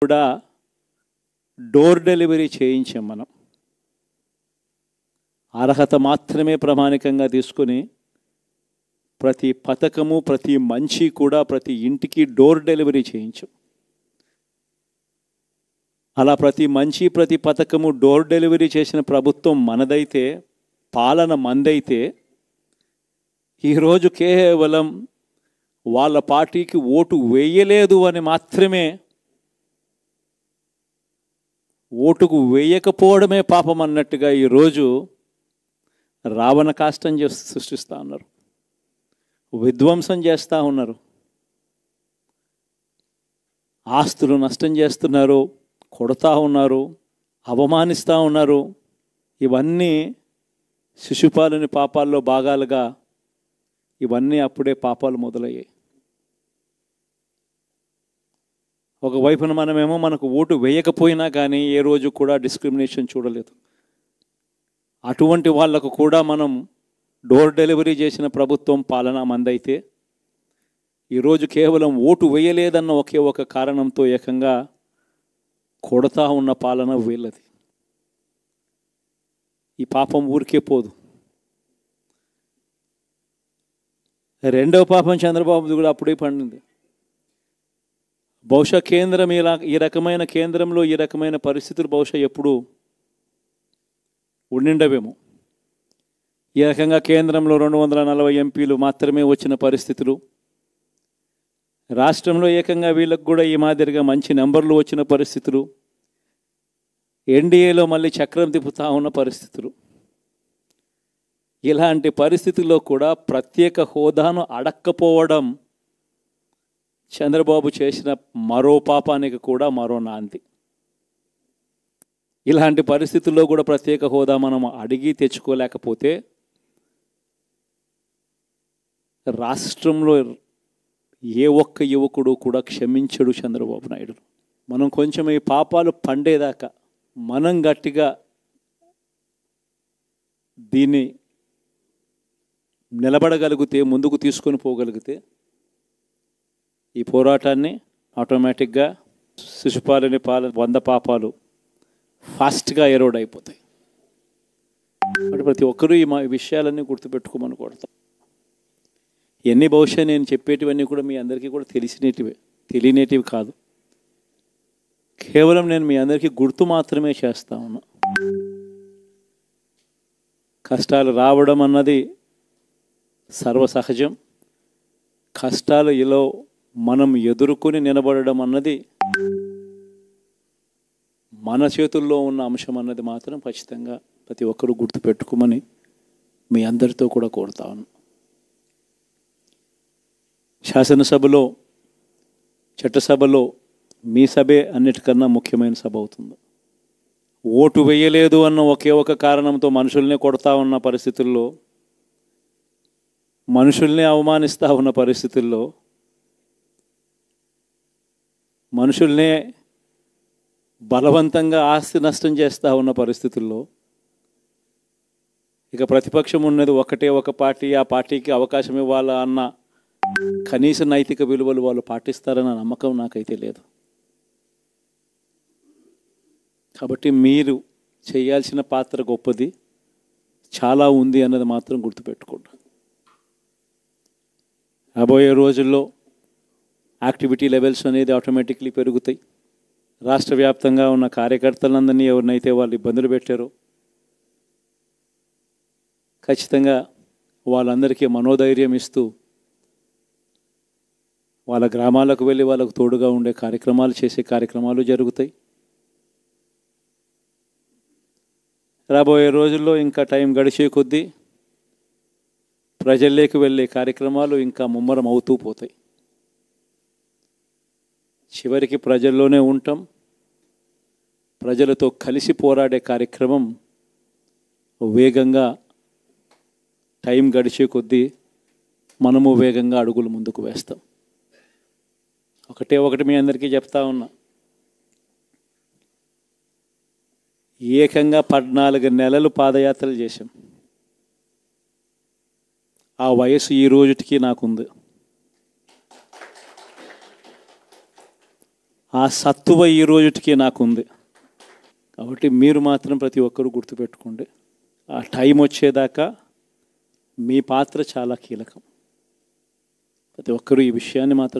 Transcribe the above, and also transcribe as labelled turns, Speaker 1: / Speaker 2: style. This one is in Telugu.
Speaker 1: కూడా డోర్ డెలివరీ చేయించాం. మనం అర్హత మాత్రమే ప్రామాణికంగా తీసుకొని ప్రతి పథకము, ప్రతి మంచి కూడా ప్రతి ఇంటికి డోర్ డెలివరీ చేయించాం. అలా ప్రతి మంచి, ప్రతి పథకము డోర్ డెలివరీ చేసిన ప్రభుత్వం మనదైతే, పాలన మందైతే, ఈరోజు కేవలం వాళ్ళ పార్టీకి ఓటు వేయలేదు అని మాత్రమే, ఓటుకు వేయకపోవడమే పాపం అన్నట్టుగా ఈరోజు రావణ కాష్టం సృష్టిస్తూ ఉన్నారు, విధ్వంసం చేస్తూ ఉన్నారు, ఆస్తులు నష్టం చేస్తున్నారు, కొడతా ఉన్నారు, అవమానిస్తూ ఉన్నారు. ఇవన్నీ శిశుపాలుని పాపాల్లో భాగాలుగా ఇవన్నీ అప్పుడే పాపాలు మొదలయ్యాయి. ఒకవైపున మనమేమో మనకు ఓటు వేయకపోయినా కానీ ఏ రోజు కూడా డిస్క్రిమినేషన్ చూడలేదు. అటువంటి వాళ్లకు కూడా మనం డోర్ డెలివరీ చేసిన ప్రభుత్వం పాలన మందైతే, ఈరోజు కేవలం ఓటు వేయలేదన్న ఒకే ఒక కారణంతో ఏకంగా కొడతా ఉన్న పాలన వీళ్ళది. ఈ పాపం ఊరికే పోదు. రెండవ పాపం చంద్రబాబుది కూడా అప్పుడే పండింది. బహుశా కేంద్రం ఈ రకమైన కేంద్రంలో ఈ రకమైన పరిస్థితులు బహుశా ఎప్పుడు ఉండిండవేమో. ఈ రకంగా కేంద్రంలో 240 ఎంపీలు మాత్రమే వచ్చిన పరిస్థితులు, రాష్ట్రంలో ఏకంగా వీళ్ళకు కూడా ఈ మాదిరిగా మంచి నెంబర్లు వచ్చిన పరిస్థితులు, ఎన్డీఏలో మళ్ళీ చక్రం తిప్పుతా ఉన్న పరిస్థితులు. ఇలాంటి పరిస్థితుల్లో కూడా ప్రత్యేక హోదాను అడక్కపోవడం చంద్రబాబు చేసిన మరో పాపానికి కూడా మరో నాంది. ఇలాంటి పరిస్థితుల్లో కూడా ప్రత్యేక హోదా మనం అడిగి తెచ్చుకోలేకపోతే రాష్ట్రంలో ఏ ఒక్క యువకుడు కూడా క్షమించడు చంద్రబాబు నాయుడు. మనం కొంచెం ఈ పాపాలు పండేదాకా మనం గట్టిగా దీన్ని నిలబడగలిగితే, ముందుకు తీసుకొని పోగలిగితే ఈ పోరాటాన్ని ఆటోమేటిక్గా శిశుపాలుని 100 పాపాలు ఫాస్ట్గా ఎరోడ్ అయిపోతాయి. అంటే ప్రతి ఒక్కరూ ఈ విషయాలన్నీ గుర్తుపెట్టుకోమని కోరుతాం. ఎన్ని బహుశా నేను చెప్పేటివన్నీ కూడా మీ అందరికీ కూడా తెలియనేటివి కాదు. కేవలం నేను మీ అందరికీ గుర్తు మాత్రమే చేస్తా ఉన్నా. కష్టాలు రావడం అన్నది సర్వసహజం. కష్టాలు ఇలా మనం ఎదుర్కొని నిలబడడం అన్నది మన చేతుల్లో ఉన్న అంశం అన్నది మాత్రం ఖచ్చితంగా ప్రతి ఒక్కరూ గుర్తుపెట్టుకోమని మీ అందరితో కూడా కోరుతా ఉన్నాను. శాసనసభలో, చట్టసభలో మీ సభే అన్నిటికన్నా ముఖ్యమైన సభ అవుతుంది. ఓటు వేయలేదు అన్న ఒకే ఒక కారణంతో మనుషుల్నే కొడతా ఉన్న పరిస్థితుల్లో, మనుషుల్నే అవమానిస్తూ ఉన్న పరిస్థితుల్లో, మనుషుల్నే బలవంతంగా ఆస్తి నష్టం చేస్తూ ఉన్న పరిస్థితుల్లో ఇక ప్రతిపక్షం ఉన్నది ఒకటే ఒక పార్టీ, ఆ పార్టీకి అవకాశం ఇవ్వాలా అన్న కనీస నైతిక విలువలు వాళ్ళు పాటిస్తారన్న నమ్మకం నాకైతే లేదు. కాబట్టి మీరు చేయాల్సిన పాత్ర గొప్పది, చాలా ఉంది అన్నది మాత్రం గుర్తుపెట్టుకోండి. రాబోయే రోజుల్లో యాక్టివిటీ లెవెల్స్ అనేది ఆటోమేటిక్లీ పెరుగుతాయి. రాష్ట్ర వ్యాప్తంగా ఉన్న కార్యకర్తలందరినీ ఎవరినైతే వాళ్ళు ఇబ్బందులు పెట్టారో ఖచ్చితంగా వాళ్ళందరికీ మనోధైర్యం ఇస్తూ వాళ్ళ గ్రామాలకు వెళ్ళి వాళ్ళకు తోడుగా ఉండే కార్యక్రమాలు చేసే కార్యక్రమాలు జరుగుతాయి. రాబోయే రోజుల్లో ఇంకా టైం గడిచే కొద్దీ ప్రజల్లోకి వెళ్ళే కార్యక్రమాలు ఇంకా ముమ్మరం అవుతూ పోతాయి. చివరికి ప్రజల్లోనే ఉంటాం. ప్రజలతో కలిసి పోరాడే కార్యక్రమం వేగంగా టైం గడిచే కొద్దీ మనము వేగంగా అడుగులు ముందుకు వేస్తాం. ఒకటి మీ అందరికీ చెప్తా ఉన్నా, ఏకంగా 14 నెలలు పాదయాత్రలు చేశాం. ఆ వయసు ఈ రోజుటికి నాకుంది. ఆ సత్తువ ఈ రోజుటికి నాకుంది. కాబట్టి మీరు మాత్రం ప్రతి ఒక్కరూ గుర్తుపెట్టుకోండి, ఆ టైం వచ్చేదాకా మీ పాత్ర చాలా కీలకం. ప్రతి ఒక్కరూ ఈ విషయాన్ని మాత్రం